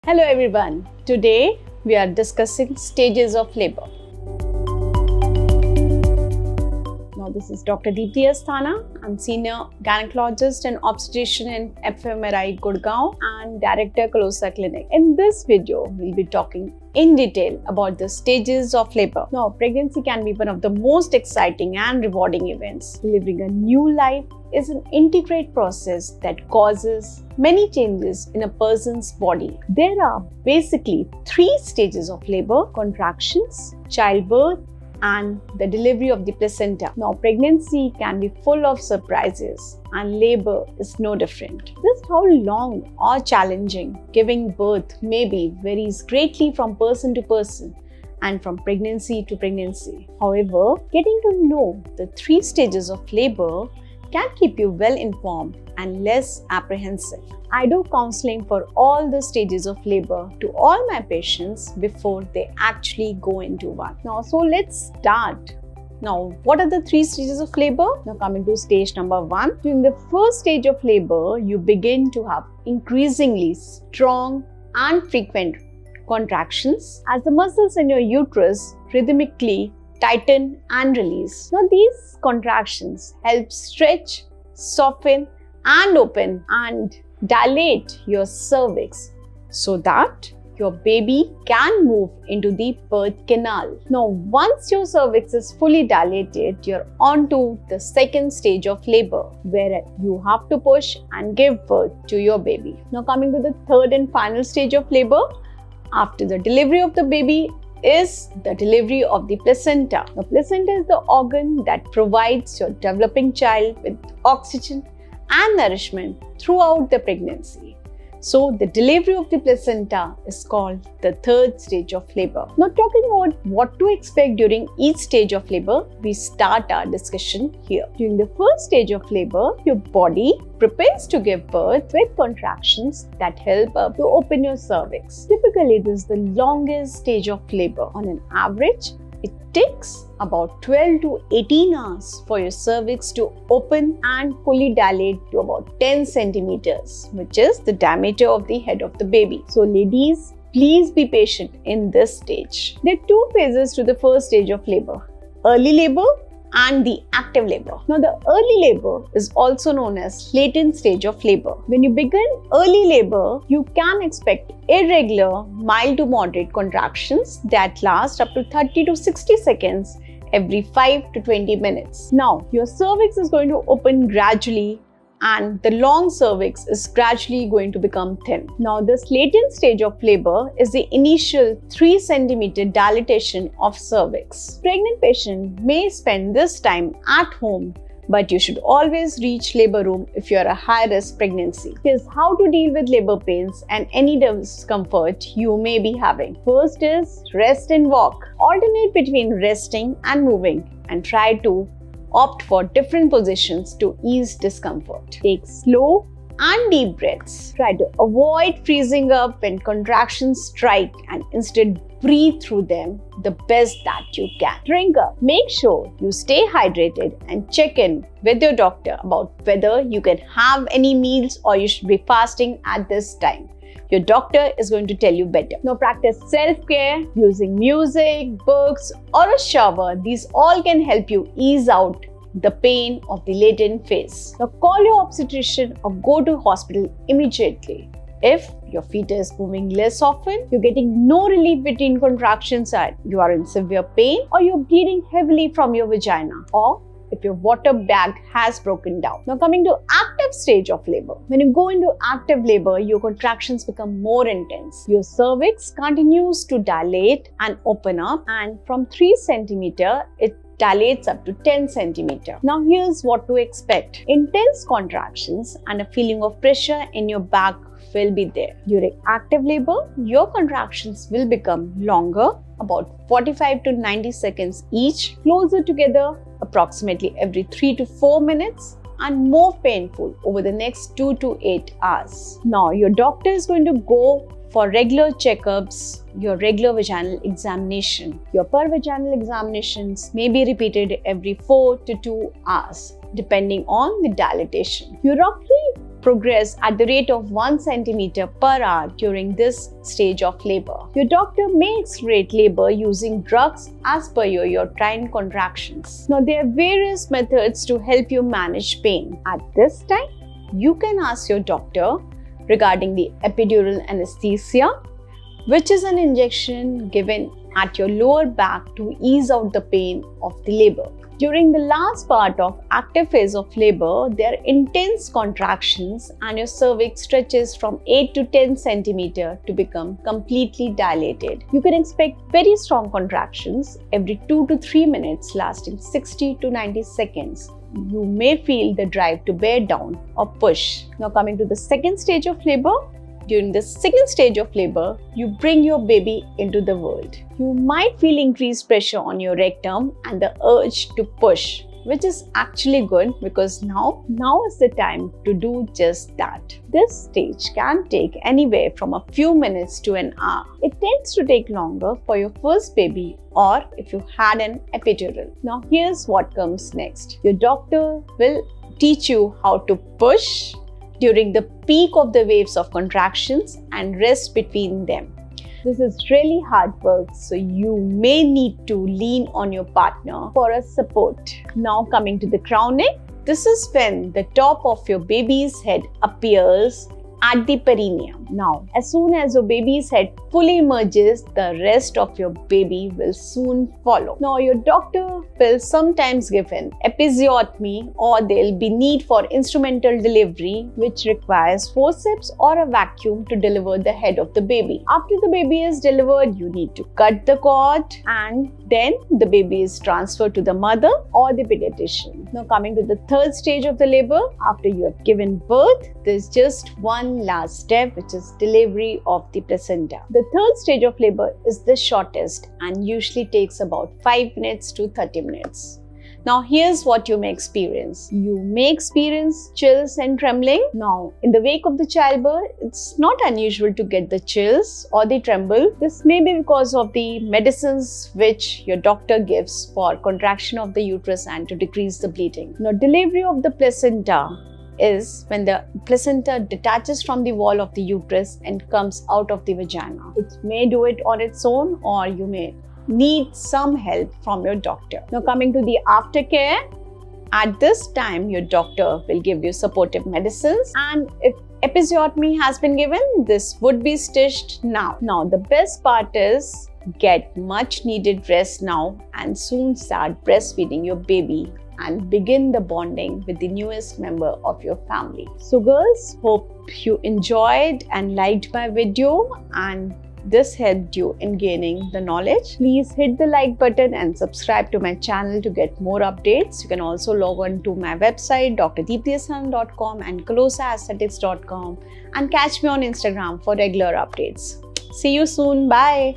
Hello everyone. Today we are discussing stages of labor. Now this is Dr. Deepti Asthana. I'm senior gynecologist and obstetrician in FMRI Gurgaon and director Kalosa Gynae. In this video, we'll be talking in detail about the stages of labor. Now, pregnancy can be one of the most exciting and rewarding events. Delivering a new life is an integrated process that causes many changes in a person's body. There are basically 3 stages of labor: contractions, childbirth, and the delivery of the placenta. Now, pregnancy can be full of surprises and labor is no different. Just how long or challenging giving birth may be varies greatly from person to person and from pregnancy to pregnancy. However, getting to know the 3 stages of labor can keep you well informed and less apprehensive. I do counseling for all the stages of labor to all my patients before they actually go into one. Now, so let's start. Now, what are the 3 stages of labor? Now, coming to stage number 1. During the first stage of labor, you begin to have increasingly strong and frequent contractions as the muscles in your uterus rhythmically tighten and release. Now, these contractions help stretch, soften, and open and dilate your cervix so that your baby can move into the birth canal. Now, once your cervix is fully dilated, you're on to the second stage of labor, where you have to push and give birth to your baby. Now, coming to the third and final stage of labor, after the delivery of the baby, is the delivery of the placenta. The placenta is the organ that provides your developing child with oxygen and nourishment throughout the pregnancy. So, the delivery of the placenta is called the third stage of labor. Now, talking about what to expect during each stage of labor, we start our discussion here. During the first stage of labor, your body prepares to give birth with contractions that help to open your cervix. Typically, this is the longest stage of labor. On an average, it takes about 12 to 18 hours for your cervix to open and fully dilate to about 10 centimeters, which is the diameter of the head of the baby. So ladies, please be patient in this stage. There are 2 phases to the first stage of labor: early labor and the active labor. Now, the early labor is also known as latent stage of labor. When you begin early labor, you can expect irregular, mild to moderate contractions that last up to 30 to 60 seconds every 5 to 20 minutes. Now, your cervix is going to open gradually and the long cervix is gradually going to become thin. Now, this latent stage of labor is the initial 3 centimeter dilatation of cervix. Pregnant patient may spend this time at home, but you should always reach labor room if you are a high-risk pregnancy. Here's how to deal with labor pains and any discomfort you may be having. First is rest and walk. Alternate between resting and moving and try to opt for different positions to ease discomfort. Take slow and deep breaths. Try to avoid freezing up when contractions strike and instead breathe through them the best that you can. Drink up. Make sure you stay hydrated and check in with your doctor about whether you can have any meals or you should be fasting at this time. Your doctor is going to tell you better. Now, practice self-care using music, books, or a shower. These all can help you ease out the pain of the latent phase. Now, call your obstetrician or go to hospital immediately. If your fetus is moving less often, you're getting no relief between contractions, and you are in severe pain, or you're bleeding heavily from your vagina, or if your water bag has broken down. Now, coming to active stage of labor. When you go into active labor, your contractions become more intense. Your cervix continues to dilate and open up, and from 3 centimeter, it dilates up to 10 centimeter. Now, here's what to expect. Intense contractions and a feeling of pressure in your back will be there. During active labor, your contractions will become longer, about 45 to 90 seconds each, closer together approximately every 3 to 4 minutes, and more painful over the next 2 to 8 hours. Now, your doctor is going to go for regular checkups, your regular vaginal examination. Your per-vaginal examinations may be repeated every 4 to 2 hours, depending on the dilatation. You roughly progress at the rate of 1 centimeter per hour during this stage of labor. Your doctor may accelerate labor using drugs as per your uterine contractions. Now, there are various methods to help you manage pain. At this time, you can ask your doctor regarding the epidural anesthesia, which is an injection given at your lower back to ease out the pain of the labor. During the last part of active phase of labor, there are intense contractions and your cervix stretches from 8 to 10 centimeter to become completely dilated. You can expect very strong contractions every 2 to 3 minutes lasting 60 to 90 seconds. You may feel the drive to bear down or push. Now coming to the second stage of labor. During the second stage of labor, you bring your baby into the world. You might feel increased pressure on your rectum and the urge to push, which is actually good because now is the time to do just that. This stage can take anywhere from a few minutes to an hour. It tends to take longer for your first baby or if you had an epidural. Now here's what comes next. Your doctor will teach you how to push during the peak of the waves of contractions and rest between them. This is really hard work, so you may need to lean on your partner for a support. Now coming to the crowning, this is when the top of your baby's head appears at the perineum. Now, as soon as your baby's head fully emerges, the rest of your baby will soon follow. Now, your doctor will sometimes give an episiotomy or there'll be need for instrumental delivery, which requires forceps or a vacuum to deliver the head of the baby. After the baby is delivered, you need to cut the cord and then the baby is transferred to the mother or the pediatrician. Now, coming to the third stage of the labor, after you have given birth, there's just one last step, which is delivery of the placenta. The third stage of labor is the shortest and usually takes about 5 minutes to 30 minutes. Now here's what you may experience. You may experience chills and trembling. Now in the wake of the childbirth, it's not unusual to get the chills or the tremble. This may be because of the medicines which your doctor gives for contraction of the uterus and to decrease the bleeding. Now delivery of the placenta is when the placenta detaches from the wall of the uterus and comes out of the vagina. It may do it on its own or you may need some help from your doctor. Now coming to the aftercare, at this time your doctor will give you supportive medicines, and if episiotomy has been given, this would be stitched now. Now the best part is get much needed rest now and soon start breastfeeding your baby and begin the bonding with the newest member of your family. So girls, hope you enjoyed and liked my video and this helped you in gaining the knowledge. Please hit the like button and subscribe to my channel to get more updates. You can also log on to my website drdeeptiasthana.com and kalosaesthetics.com and catch me on Instagram for regular updates. See you soon. Bye.